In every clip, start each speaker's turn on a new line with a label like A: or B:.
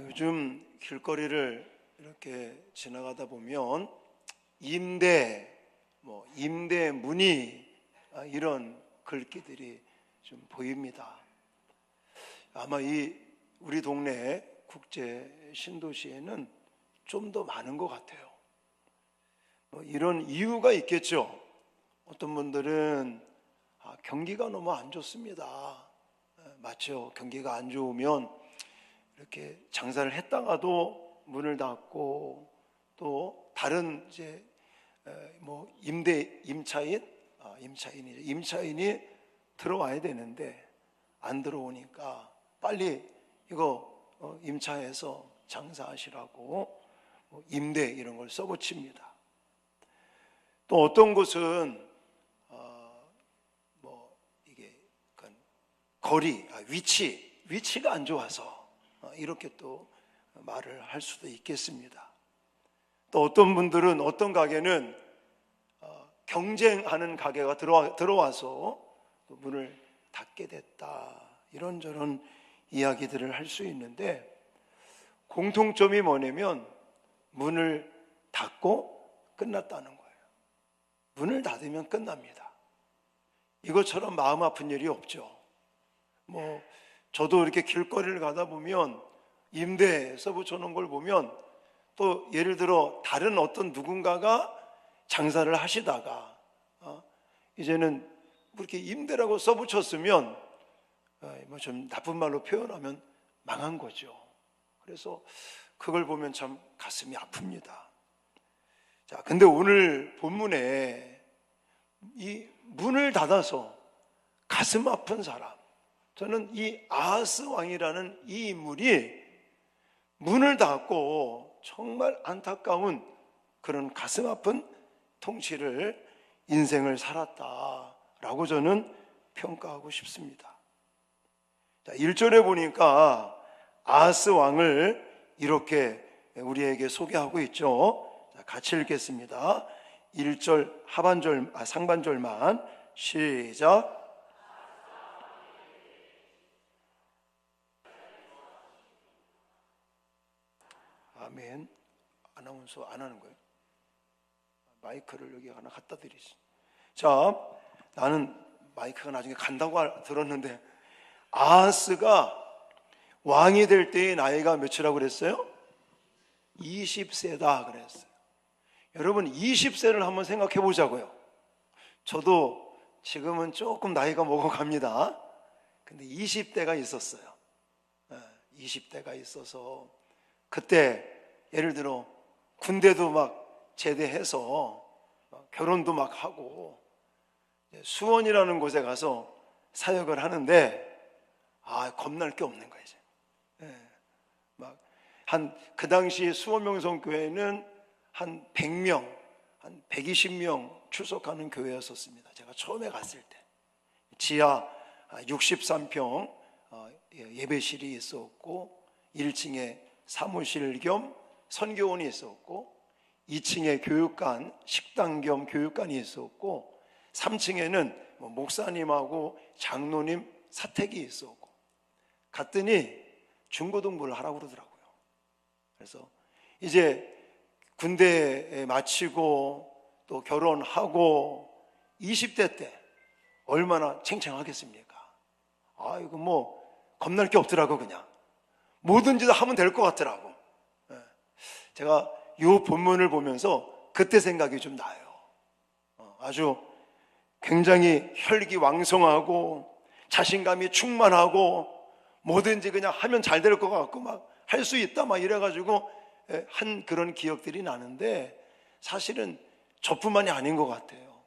A: 요즘 길거리를 이렇게 지나가다 보면 임대, 임대 문의 이런 글귀들이 좀 보입니다. 아마 우리 동네 국제 신도시에는 좀 더 많은 것 같아요. 이런 이유가 있겠죠. 어떤 분들은 경기가 너무 안 좋습니다. 맞죠? 경기가 안 좋으면 이렇게 장사를 했다가도 문을 닫고 또 다른 이제 임차인이 들어와야 되는데 안 들어오니까 빨리 이거 임차해서 장사하시라고 임대 이런 걸 써붙입니다. 또 어떤 곳은 이게 거리, 위치가 안 좋아서 이렇게 또 말을 할 수도 있겠습니다. 또 어떤 분들은 어떤 가게는 경쟁하는 가게가 들어와서 문을 닫게 됐다, 이런저런 이야기들을 할 수 있는데 공통점이 뭐냐면 문을 닫고 끝났다는 거예요. 문을 닫으면 끝납니다. 이것처럼 마음 아픈 일이 없죠. 저도 이렇게 길거리를 가다 보면 임대 써붙여놓은 걸 보면 또 예를 들어 다른 어떤 누군가가 장사를 하시다가 이제는 이렇게 임대라고 써붙였으면 좀 나쁜 말로 표현하면 망한 거죠. 그래서 그걸 보면 참 가슴이 아픕니다. 자, 근데 오늘 본문에 이 문을 닫아서 가슴 아픈 사람, 저는 이 아하스 왕이라는 이 인물이 문을 닫고 정말 안타까운 그런 가슴 아픈 통치를, 인생을 살았다라고 저는 평가하고 싶습니다. 자, 1절에 보니까 아하스 왕을 이렇게 우리에게 소개하고 있죠. 자, 같이 읽겠습니다. 1절 상반절만 시작. 아멘. 아나운서 안 하는 거예요? 마이크를 여기 하나 갖다 드리지. 자, 나는 마이크가 나중에 간다고 들었는데 아하스가 왕이 될 때의 나이가 몇이라고 그랬어요? 20세다 그랬어요. 여러분 20세를 한번 생각해 보자고요. 저도 지금은 조금 나이가 먹어갑니다. 근데 20대가 있었어요. 20대가 있어서 그때 예를 들어 군대도 막 제대해서 결혼도 막 하고 수원이라는 곳에 가서 사역을 하는데 겁날 게 없는 거예요. 그 당시 수원명성교회는 한 100명, 한 120명 출석하는 교회였었습니다. 제가 처음에 갔을 때 지하 63평 예배실이 있었고 1층에 사무실 겸 선교원이 있었고 2층에 교육관, 식당 겸 교육관이 있었고 3층에는 목사님하고 장로님 사택이 있었고, 갔더니 중고등부를 하라고 그러더라고요. 그래서 이제 군대 마치고 또 결혼하고 20대 때 얼마나 쟁쟁하겠습니까? 이거 겁날 게 없더라고. 그냥 뭐든지 다 하면 될 것 같더라고. 제가 이 본문을 보면서 그때 생각이 좀 나요. 아주 굉장히 혈기왕성하고 자신감이 충만하고 뭐든지 그냥 하면 잘 될 것 같고 막 할 수 있다 막 이래가지고 한 그런 기억들이 나는데, 사실은 저뿐만이 아닌 것 같아요.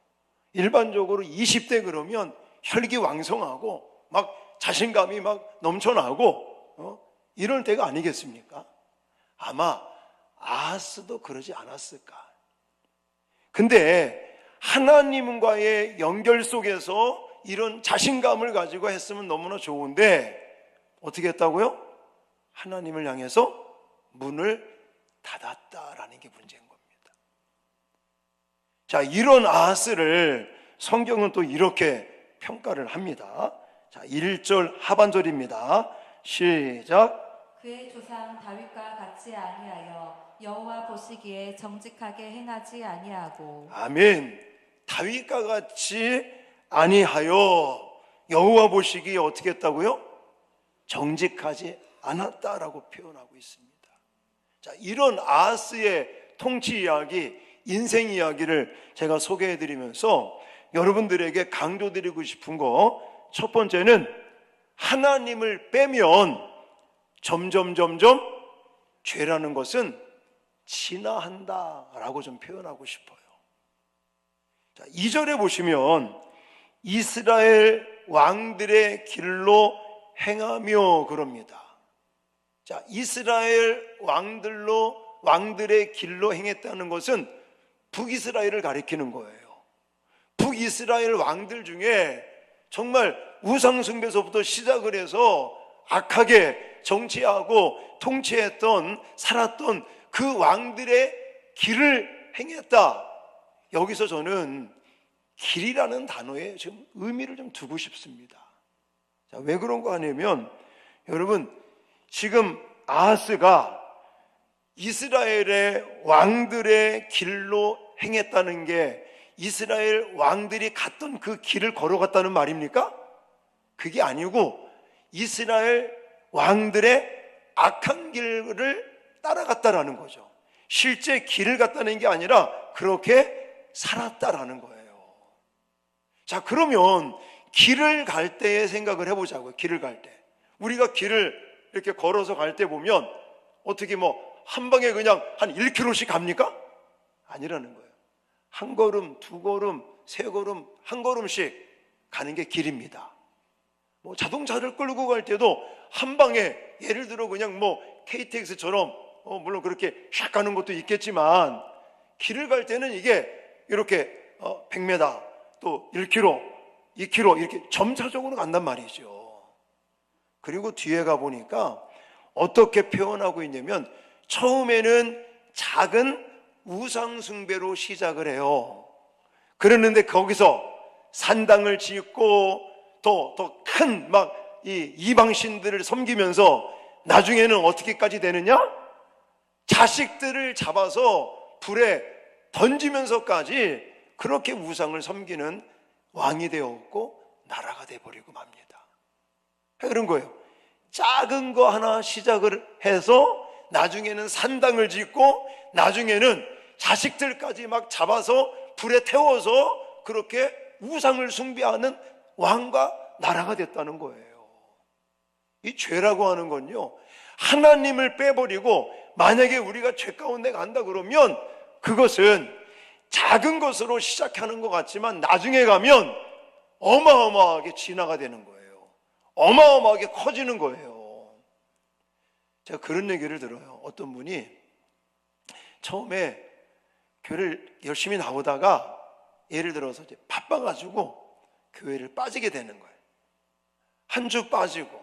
A: 일반적으로 20대 그러면 혈기왕성하고 막 자신감이 막 넘쳐나고 이럴 때가 아니겠습니까? 아마 아하스도 그러지 않았을까. 근데 하나님과의 연결 속에서 이런 자신감을 가지고 했으면 너무나 좋은데 어떻게 했다고요? 하나님을 향해서 문을 닫았다라는 게 문제인 겁니다. 자, 이런 아하스를 성경은 또 이렇게 평가를 합니다. 자, 1절 하반절입니다. 시작.
B: 그의 조상 다윗과 같이 아니하여 여호와 보시기에 정직하게 행하지 아니하고.
A: 아멘. 다윗과 같이 아니하여 여호와 보시기에 어떻게 했다고요? 정직하지 않았다라고 표현하고 있습니다. 자, 이런 아하스의 통치 이야기, 인생 이야기를 제가 소개해 드리면서 여러분들에게 강조드리고 싶은 거, 첫 번째는 하나님을 빼면 점점 죄라는 것은 진화한다라고 좀 표현하고 싶어요. 자, 2절에 보시면 이스라엘 왕들의 길로 행하며 그럽니다. 자, 이스라엘 왕들의 길로 행했다는 것은 북이스라엘을 가리키는 거예요. 북이스라엘 왕들 중에 정말 우상숭배서부터 시작을 해서 악하게 정치하고 통치했던, 살았던 그 왕들의 길을 행했다. 여기서 저는 길이라는 단어에 좀 의미를 좀 두고 싶습니다. 자, 왜 그런 거 아니면 여러분, 지금 아하스가 이스라엘의 왕들의 길로 행했다는 게 이스라엘 왕들이 갔던 그 길을 걸어갔다는 말입니까? 그게 아니고 이스라엘 왕들의 악한 길을 따라갔다라는 거죠. 실제 길을 갔다는 게 아니라 그렇게 살았다라는 거예요. 자, 그러면 길을 갈 때의 생각을 해보자고요. 길을 갈 때, 우리가 길을 이렇게 걸어서 갈 때 보면 어떻게 한 방에 그냥 한 1km씩 갑니까? 아니라는 거예요. 한 걸음, 두 걸음, 세 걸음, 한 걸음씩 가는 게 길입니다. 자동차를 끌고 갈 때도 한 방에, 예를 들어 그냥 KTX처럼 물론 그렇게 샥 가는 것도 있겠지만, 길을 갈 때는 이게 이렇게 100m, 또 1km, 2km 이렇게 점차적으로 간단 말이죠. 그리고 뒤에 가보니까 어떻게 표현하고 있냐면, 처음에는 작은 우상숭배로 시작을 해요. 그랬는데 거기서 산당을 짓고 또 큰 이방신들을 섬기면서 나중에는 어떻게까지 되느냐? 자식들을 잡아서 불에 던지면서까지 그렇게 우상을 섬기는 왕이 되었고 나라가 되어버리고 맙니다. 그런 거예요. 작은 거 하나 시작을 해서 나중에는 산당을 짓고 나중에는 자식들까지 막 잡아서 불에 태워서 그렇게 우상을 숭배하는 왕과 나라가 됐다는 거예요. 이 죄라고 하는 건요, 하나님을 빼버리고 만약에 우리가 죄 가운데 간다 그러면 그것은 작은 것으로 시작하는 것 같지만 나중에 가면 어마어마하게 진화가 되는 거예요. 어마어마하게 커지는 거예요. 제가 그런 얘기를 들어요. 어떤 분이 처음에 교회를 열심히 나오다가 예를 들어서 이제 바빠가지고 교회를 빠지게 되는 거예요. 한 주 빠지고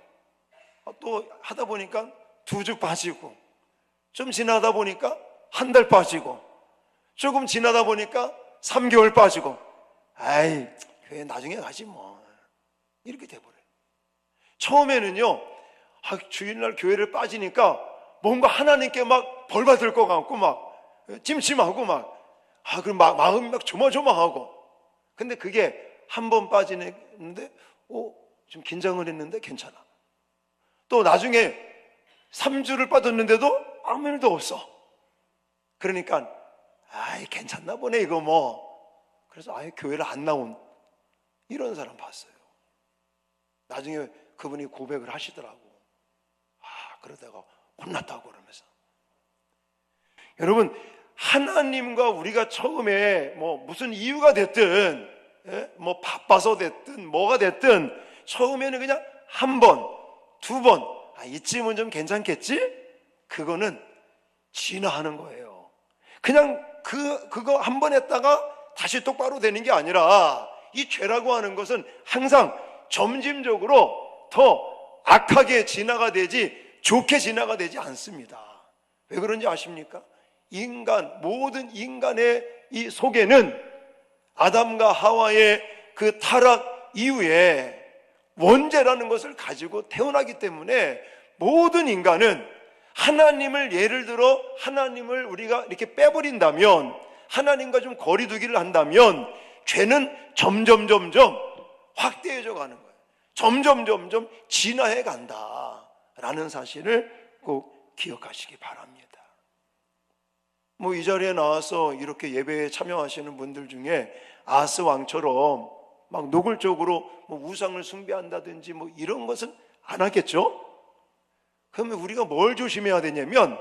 A: 또 하다 보니까 2주 빠지고, 좀 지나다 보니까 한 달 빠지고, 조금 지나다 보니까 3개월 빠지고, 아이 교회 나중에 가지 이렇게 돼버려요. 처음에는요, 주일날 교회를 빠지니까 뭔가 하나님께 막 벌 받을 것 같고 찜찜하고 그럼 마음이 조마조마하고. 근데 그게 한 번 빠지는데 좀 긴장을 했는데 괜찮아. 또 나중에 3주를 빠졌는데도 아무 일도 없어. 그러니까 괜찮나 보네 이거 그래서 아예 교회를 안 나온 이런 사람 봤어요. 나중에 그분이 고백을 하시더라고. 그러다가 혼났다고 그러면서. 여러분, 하나님과 우리가 처음에 무슨 이유가 됐든, 바빠서 됐든 뭐가 됐든 처음에는 그냥 한 번, 두 번, 이쯤은 좀 괜찮겠지? 그거는 진화하는 거예요. 그냥 그거 한 번 했다가 다시 똑바로 되는 게 아니라, 이 죄라고 하는 것은 항상 점진적으로 더 악하게 진화가 되지 좋게 진화가 되지 않습니다. 왜 그런지 아십니까? 모든 인간의 이 속에는 아담과 하와의 그 타락 이후에 원죄라는 것을 가지고 태어나기 때문에 모든 인간은 하나님을, 예를 들어 하나님을 우리가 이렇게 빼버린다면, 하나님과 좀 거리두기를 한다면 죄는 점점 확대해져 가는 거예요. 점점 진화해 간다라는 사실을 꼭 기억하시기 바랍니다. 뭐 이 자리에 나와서 이렇게 예배에 참여하시는 분들 중에 아하스 왕처럼 막 노골적으로 뭐 우상을 숭배한다든지 뭐 이런 것은 안 하겠죠? 그러면 우리가 뭘 조심해야 되냐면,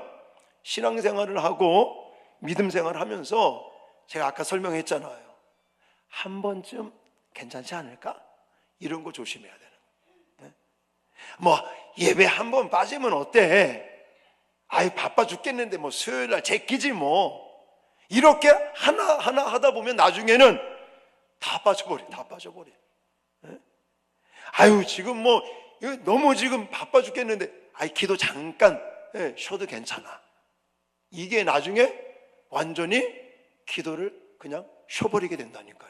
A: 신앙생활을 하고 믿음 생활을 하면서 제가 아까 설명했잖아요. 한 번쯤 괜찮지 않을까? 이런 거 조심해야 되는 거예요. 뭐 예배 한 번 빠지면 어때? 아유 바빠 죽겠는데 뭐 수요일날 제끼지 뭐. 이렇게 하나 하다 보면 나중에는 다 빠져버려. 아유 지금 뭐 너무 지금 바빠 죽겠는데 아이 기도 잠깐 쉬어도 괜찮아. 이게 나중에 완전히 기도를 그냥 쉬어버리게 된다니까요.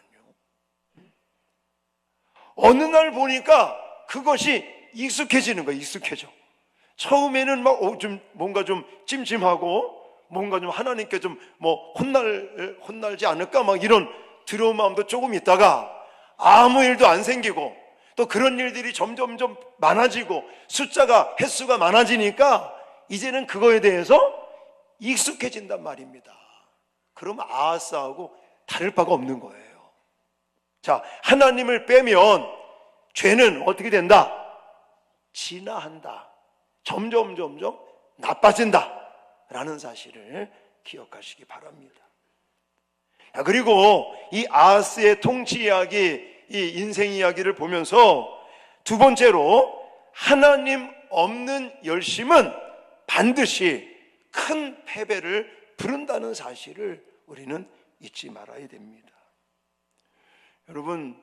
A: 어느 날 보니까 그것이 익숙해지는 거예요. 익숙해져. 처음에는 막 좀 뭔가 좀 찜찜하고 뭔가 좀 하나님께 좀 뭐 혼날지 않을까 막 이런 두려운 마음도 조금 있다가 아무 일도 안 생기고 또 그런 일들이 점점 많아지고 숫자가 횟수가 많아지니까 이제는 그거에 대해서 익숙해진단 말입니다. 그럼 아하스하고 다를 바가 없는 거예요. 자, 하나님을 빼면 죄는 어떻게 된다? 진화한다. 점점 나빠진다 라는 사실을 기억하시기 바랍니다. 그리고 이 아하스의 통치 이야기, 이 인생 이야기를 보면서 두 번째로, 하나님 없는 열심은 반드시 큰 패배를 부른다는 사실을 우리는 잊지 말아야 됩니다. 여러분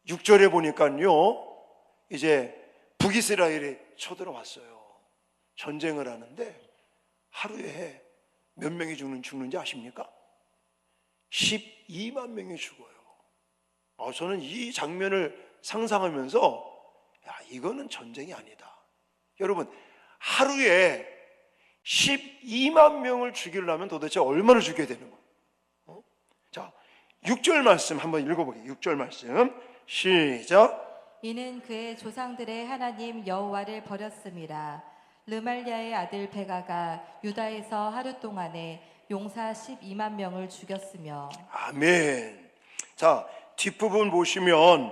A: 6절에 보니까요, 이제 북이스라엘이 쳐들어왔어요. 전쟁을 하는데 하루에 몇 명이 죽는지 아십니까? 12만 명이 죽어요. 저는 이 장면을 상상하면서 이거는 전쟁이 아니다. 여러분 하루에 12만 명을 죽이려면 도대체 얼마나 죽여야 되는 거예요? 자, 6절 말씀 한번 읽어보게요. 6절 말씀 시작.
B: 이는 그의 조상들의 하나님 여호와를 버렸습니다. 르말랴의 아들 베가가 유다에서 하루 동안에 용사 12만 명을 죽였으며.
A: 아멘. 자, 뒷부분 보시면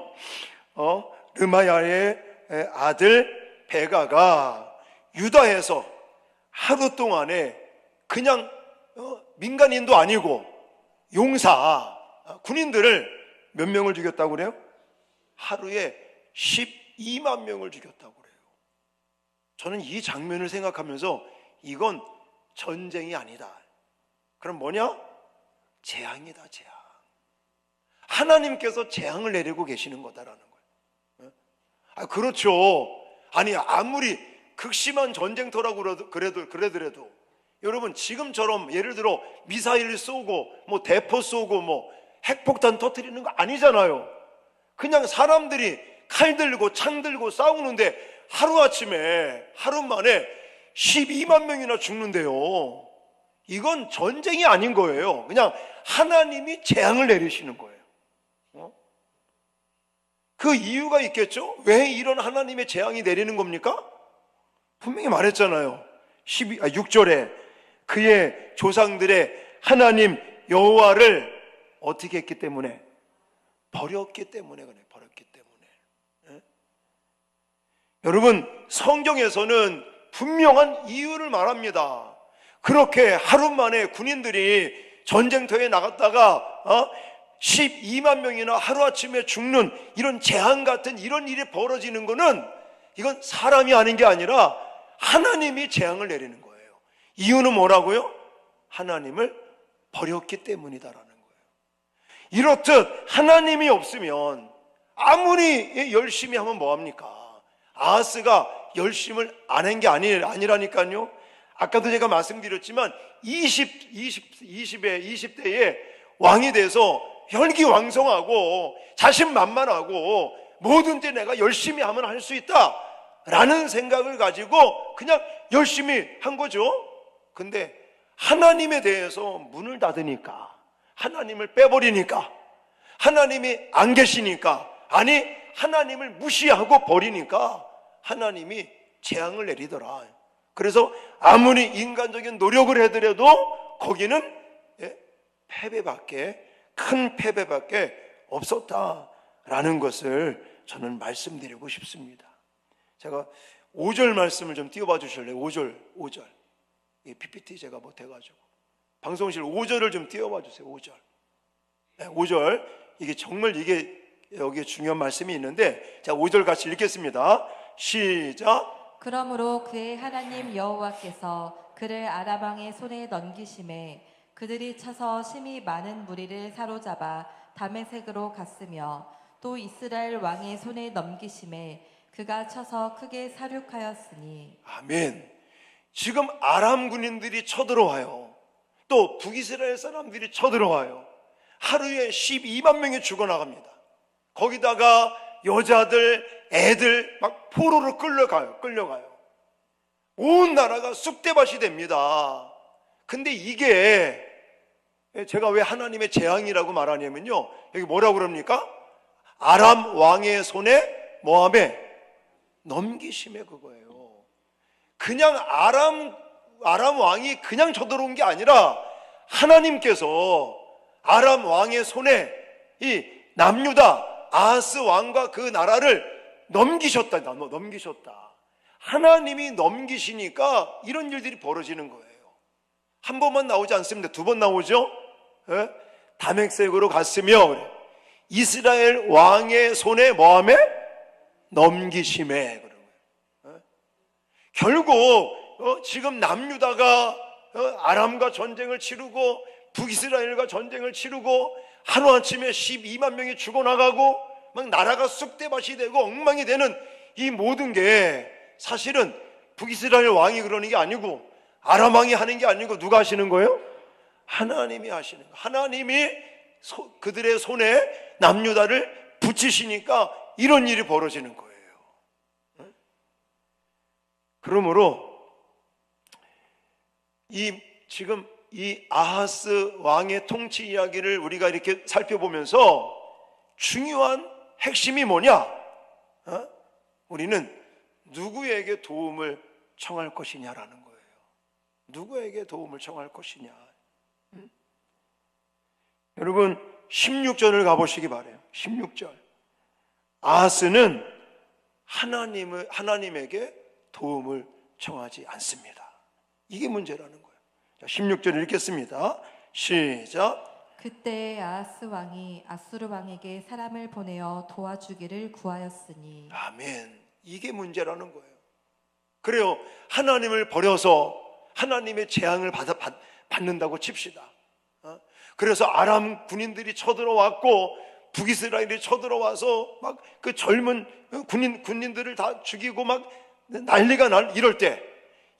A: 르말랴의 아들 베가가 유다에서 하루 동안에 그냥 민간인도 아니고 용사 군인들을 몇 명을 죽였다고 그래요? 하루에 12만 명을 죽였다고 그래요. 저는 이 장면을 생각하면서 이건 전쟁이 아니다. 그럼 뭐냐? 재앙이다, 재앙. 하나님께서 재앙을 내리고 계시는 거다라는 거예요. 그렇죠. 아니 아무리 극심한 전쟁터라고 그래도 여러분 지금처럼 예를 들어 미사일 쏘고 뭐 대포 쏘고 뭐 핵폭탄 터뜨리는 거 아니잖아요. 그냥 사람들이 칼 들고 창 들고 싸우는데 하루아침에 하루 만에 12만 명이나 죽는데요. 이건 전쟁이 아닌 거예요. 그냥 하나님이 재앙을 내리시는 거예요. 그 이유가 있겠죠? 왜 이런 하나님의 재앙이 내리는 겁니까? 분명히 말했잖아요. 6절에 그의 조상들의 하나님 여호와를 어떻게 했기 때문에? 버렸기 때문에 그래. 버렸기 때문에. 여러분 성경에서는 분명한 이유를 말합니다. 그렇게 하루 만에 군인들이 전쟁터에 나갔다가 12만 명이나 하루아침에 죽는 이런 재앙 같은 이런 일이 벌어지는 거는 이건 사람이 아닌 게 아니라 하나님이 재앙을 내리는 거예요. 이유는 뭐라고요? 하나님을 버렸기 때문이다라는 거예요. 이렇듯 하나님이 없으면 아무리 열심히 하면 뭐합니까? 아하스가 열심을 안 한 게 아니라니까요. 아까도 제가 말씀드렸지만 20대에 왕이 돼서 혈기왕성하고 자신만만하고 뭐든지 내가 열심히 하면 할 수 있다 라는 생각을 가지고 그냥 열심히 한 거죠. 근데 하나님에 대해서 문을 닫으니까, 하나님을 빼버리니까, 하나님이 안 계시니까, 아니 하나님을 무시하고 버리니까 하나님이 재앙을 내리더라. 그래서 아무리 인간적인 노력을 해더라도 거기는 큰 패배밖에 없었다라는 것을 저는 말씀드리고 싶습니다. 제가 5절 말씀을 좀 띄워봐 주실래요? 5절. 이 PPT 제가 못해가지고 방송실 5절을 좀 띄워봐 주세요. 5절. 5절. 이게 정말 여기에 중요한 말씀이 있는데, 자 5절 같이 읽겠습니다. 시작.
B: 그러므로 그의 하나님 여호와께서 그를 아람 왕의 손에 넘기심에 그들이 쳐서 심히 많은 무리를 사로잡아 다메섹으로 갔으며, 또 이스라엘 왕의 손에 넘기심에 그가 쳐서 크게 사륙하였으니.
A: 아멘. 지금 아람 군인들이 쳐들어와요. 또 북이스라엘 사람들이 쳐들어와요. 하루에 12만 명이 죽어나갑니다. 거기다가 여자들, 애들 막 포로로 끌려가요. 온 나라가 쑥대밭이 됩니다. 근데 이게 제가 왜 하나님의 재앙이라고 말하냐면요, 여기 뭐라고 그럽니까? 아람 왕의 손에 모함에 넘기심에 그거예요. 그냥 아람 왕이 그냥 쳐들어온 게 아니라 하나님께서 아람 왕의 손에 이 남유다 아하스 왕과 그 나라를 넘기셨다. 하나님이 넘기시니까 이런 일들이 벌어지는 거예요. 한 번만 나오지 않습니다. 2번 나오죠. 다메섹으로 갔으며 그래. 이스라엘 왕의 손에 모함에 넘기심에 그런 거예요. 결국 지금 남유다가 아람과 전쟁을 치르고 북이스라엘과 전쟁을 치르고 하루아침에 12만 명이 죽어나가고 막 나라가 쑥대밭이 되고 엉망이 되는 이 모든 게 사실은 북이스라엘 왕이 그러는 게 아니고 아람 왕이 하는 게 아니고 누가 하시는 거예요? 하나님이 하시는 거예요. 하나님이 그들의 손에 남유다를 붙이시니까 이런 일이 벌어지는 거예요. 그러므로 지금 이 아하스 왕의 통치 이야기를 우리가 이렇게 살펴보면서 중요한 핵심이 뭐냐? 우리는 누구에게 도움을 청할 것이냐라는 거예요. 누구에게 도움을 청할 것이냐. 여러분 16절을 가보시기 바라요. 16절. 아하스는 하나님에게 도움을 청하지 않습니다. 이게 문제라는 거예요. 자, 16절 읽겠습니다. 시작.
B: 그때 아하스 왕이 아수르 왕에게 사람을 보내어 도와주기를 구하였으니.
A: 아멘. 이게 문제라는 거예요. 그래요. 하나님을 버려서 하나님의 재앙을 받는다고 칩시다. 그래서 아람 군인들이 쳐들어왔고 북이스라엘이 쳐들어와서 막 그 젊은 군인들을 다 죽이고 막 난리가 이럴 때,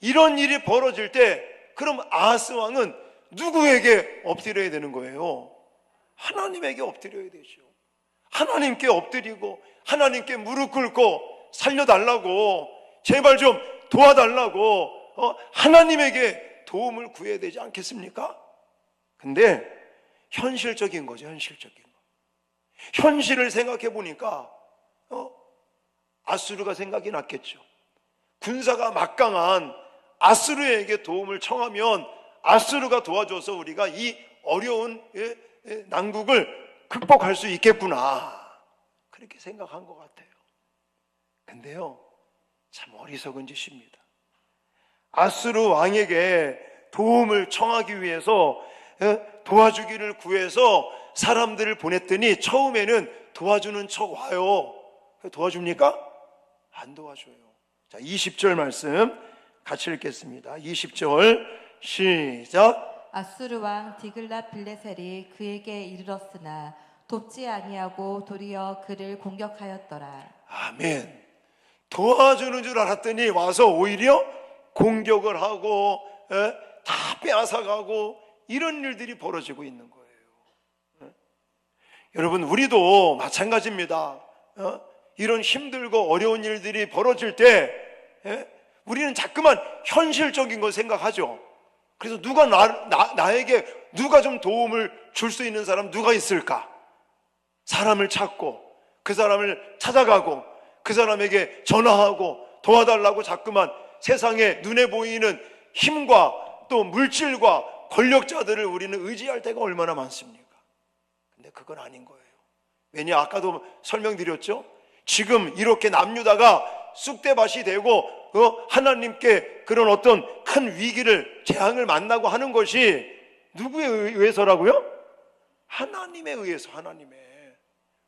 A: 이런 일이 벌어질 때, 그럼 아하스 왕은 누구에게 엎드려야 되는 거예요? 하나님에게 엎드려야 되죠. 하나님께 엎드리고 하나님께 무릎 꿇고 살려달라고, 제발 좀 도와달라고 하나님에게 도움을 구해야 되지 않겠습니까? 근데 현실적인 거죠. 현실을 생각해 보니까 아수르가 생각이 났겠죠. 군사가 막강한 아수르에게 도움을 청하면 아수르가 도와줘서 우리가 이 어려운 난국을 극복할 수 있겠구나, 그렇게 생각한 것 같아요. 근데요, 참 어리석은 짓입니다. 아수르 왕에게 도움을 청하기 위해서 도와주기를 구해서 사람들을 보냈더니 처음에는 도와주는 척 와요. 도와줍니까? 안 도와줘요. 자, 20절 말씀 같이 읽겠습니다. 20절 시작.
B: 아수르 왕 디글랏 빌레셀이 그에게 이르렀으나 돕지 아니하고 도리어 그를 공격하였더라.
A: 아멘. 도와주는 줄 알았더니 와서 오히려 공격을 하고 다 빼앗아가고 이런 일들이 벌어지고 있는 거예요. 여러분, 우리도 마찬가지입니다. 이런 힘들고 어려운 일들이 벌어질 때 우리는 자꾸만 현실적인 걸 생각하죠. 그래서 누가 나에게 누가 좀 도움을 줄 수 있는 사람 누가 있을까? 사람을 찾고 그 사람을 찾아가고 그 사람에게 전화하고 도와달라고 자꾸만 세상에 눈에 보이는 힘과 또 물질과 권력자들을 우리는 의지할 때가 얼마나 많습니까? 근데 그건 아닌 거예요. 왜냐, 아까도 설명드렸죠? 지금 이렇게 남유다가 쑥대밭이 되고 하나님께 그런 어떤 큰 위기를, 재앙을 만나고 하는 것이 누구에 의해서라고요? 하나님에 의해서. 하나님에.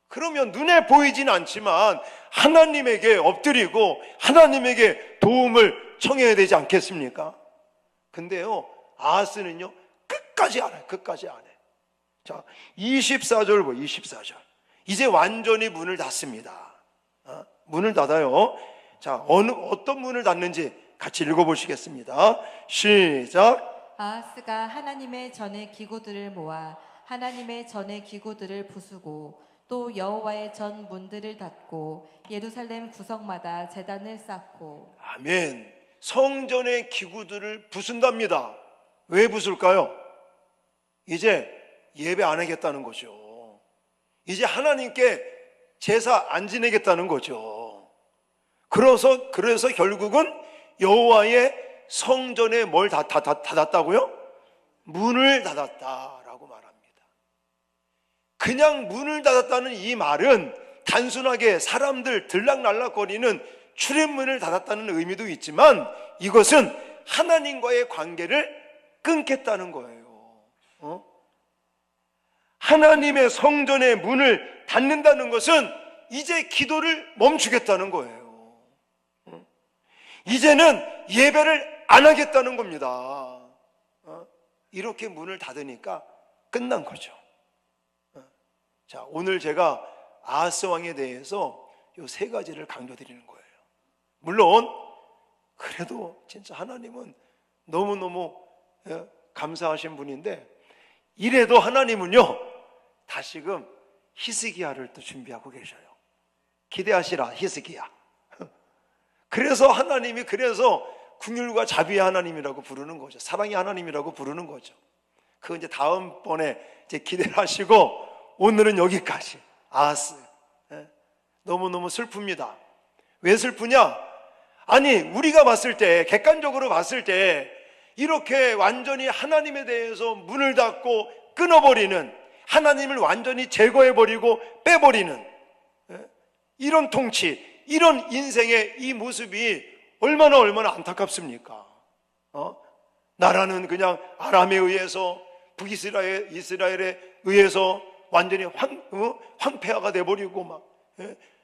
A: 그러면 눈에 보이진 않지만 하나님에게 엎드리고 하나님에게 도움을 청해야 되지 않겠습니까? 근데요, 아하스는요 끝까지 안 해. 끝까지 안 해. 자, 24절 뭐 24절. 이제 완전히 문을 닫습니다. 문을 닫아요. 자, 어떤 문을 닫는지 같이 읽어보시겠습니다. 시작.
B: 아하스가 하나님의 전의 기구들을 모아 하나님의 전의 기구들을 부수고 또 여호와의 전 문들을 닫고 예루살렘 구석마다 제단을 쌓고.
A: 아멘. 성전의 기구들을 부순답니다. 왜 부술까요? 이제 예배 안 하겠다는 거죠. 이제 하나님께 제사 안 지내겠다는 거죠. 그래서 결국은 여호와의 성전에 뭘 닫았다고요? 문을 닫았다라고 말합니다. 그냥 문을 닫았다는 이 말은 단순하게 사람들 들락날락거리는 출입문을 닫았다는 의미도 있지만 이것은 하나님과의 관계를 끊겠다는 거예요. 하나님의 성전의 문을 닫는다는 것은 이제 기도를 멈추겠다는 거예요. 이제는 예배를 안 하겠다는 겁니다. 이렇게 문을 닫으니까 끝난 거죠. 자, 오늘 제가 아하스 왕에 대해서 이 세 가지를 강조드리는 거예요. 물론 그래도 진짜 하나님은 너무너무 감사하신 분인데, 이래도 하나님은요 다시금 히스기야를 또 준비하고 계셔요. 기대하시라 히스기야. 그래서 하나님이 긍휼과 자비의 하나님이라고 부르는 거죠. 사랑의 하나님이라고 부르는 거죠. 그거 이제 다음번에 이제 기대를 하시고, 오늘은 여기까지. 아하스. 너무너무 슬픕니다. 왜 슬프냐? 아니, 우리가 봤을 때, 객관적으로 봤을 때 이렇게 완전히 하나님에 대해서 문을 닫고 끊어버리는, 하나님을 완전히 제거해버리고 빼버리는 이런 통치, 이런 인생의 이 모습이 얼마나 안타깝습니까? 나라는 아람에 의해서, 북이스라엘에 의해서 완전히 황폐화가 돼버리고 막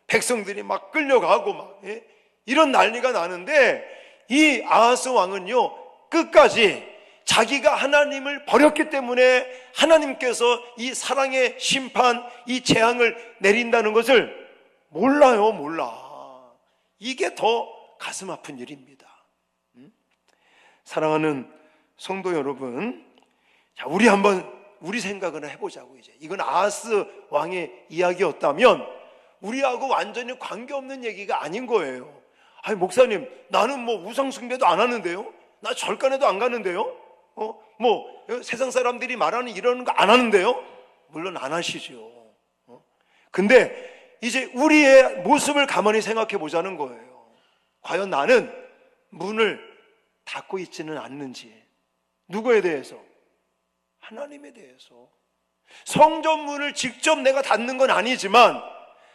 A: 백성들이 막 끌려가고 막 이런 난리가 나는데, 이 아하스 왕은요 끝까지 자기가 하나님을 버렸기 때문에 하나님께서 이 사랑의 심판, 이 재앙을 내린다는 것을 몰라. 이게 더 가슴 아픈 일입니다. 사랑하는 성도 여러분, 자, 우리 생각을 해보자고. 이제 이건 아하스 왕의 이야기였다면 우리하고 완전히 관계없는 얘기가 아닌 거예요. 아니, 목사님, 나는 뭐 우상 숭배도 안 하는데요, 나 절간에도 안 가는데요, 세상 사람들이 말하는 이러는 거 안 하는데요. 물론 안 하시죠. 근데 이제 우리의 모습을 가만히 생각해 보자는 거예요. 과연 나는 문을 닫고 있지는 않는지. 누구에 대해서? 하나님에 대해서. 성전 문을 직접 내가 닫는 건 아니지만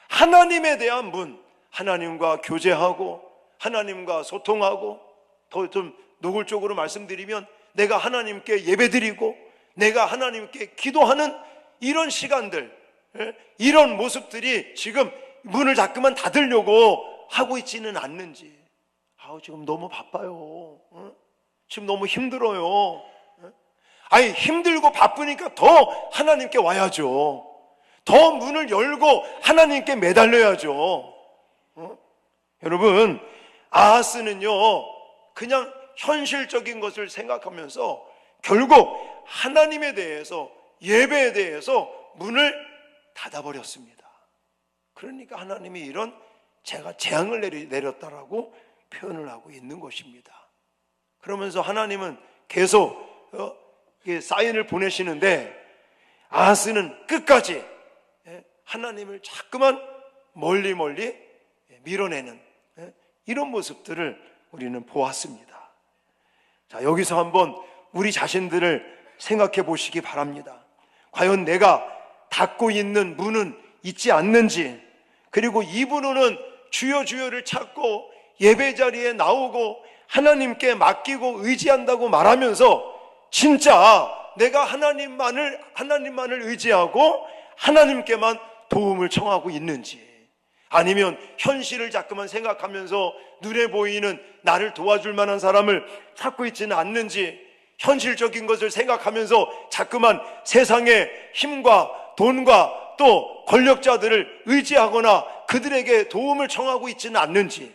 A: 하나님에 대한 문, 하나님과 교제하고 하나님과 소통하고, 더 좀 노골적으로 말씀드리면 내가 하나님께 예배드리고 내가 하나님께 기도하는 이런 시간들, 이런 모습들이 지금 문을 자꾸만 닫으려고 하고 있지는 않는지. 지금 너무 바빠요. 지금 너무 힘들어요. 아니, 힘들고 바쁘니까 더 하나님께 와야죠. 더 문을 열고 하나님께 매달려야죠. 여러분, 아하스는요 그냥 현실적인 것을 생각하면서 결국 하나님에 대해서, 예배에 대해서 문을 닫아버렸습니다. 그러니까 하나님이 이런 제가 재앙을 내렸다라고 표현을 하고 있는 것입니다. 그러면서 하나님은 계속 사인을 보내시는데 아하스는 끝까지 하나님을 자꾸만 멀리 밀어내는 이런 모습들을 우리는 보았습니다. 자, 여기서 한번 우리 자신들을 생각해 보시기 바랍니다. 과연 내가 닫고 있는 문은 있지 않는지, 그리고 이분은 주여 주여를 찾고 예배 자리에 나오고 하나님께 맡기고 의지한다고 말하면서 진짜 내가 하나님만을 의지하고 하나님께만 도움을 청하고 있는지, 아니면 현실을 자꾸만 생각하면서 눈에 보이는 나를 도와줄 만한 사람을 찾고 있지는 않는지, 현실적인 것을 생각하면서 자꾸만 세상의 힘과 돈과 또 권력자들을 의지하거나 그들에게 도움을 청하고 있지는 않는지,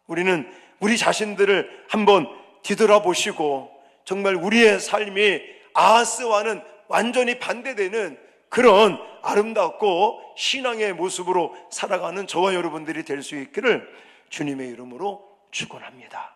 A: 우리는 우리 자신들을 한번 뒤돌아보시고 정말 우리의 삶이 아하스와는 완전히 반대되는 그런 아름답고 신앙의 모습으로 살아가는 저와 여러분들이 될 수 있기를 주님의 이름으로 축원합니다.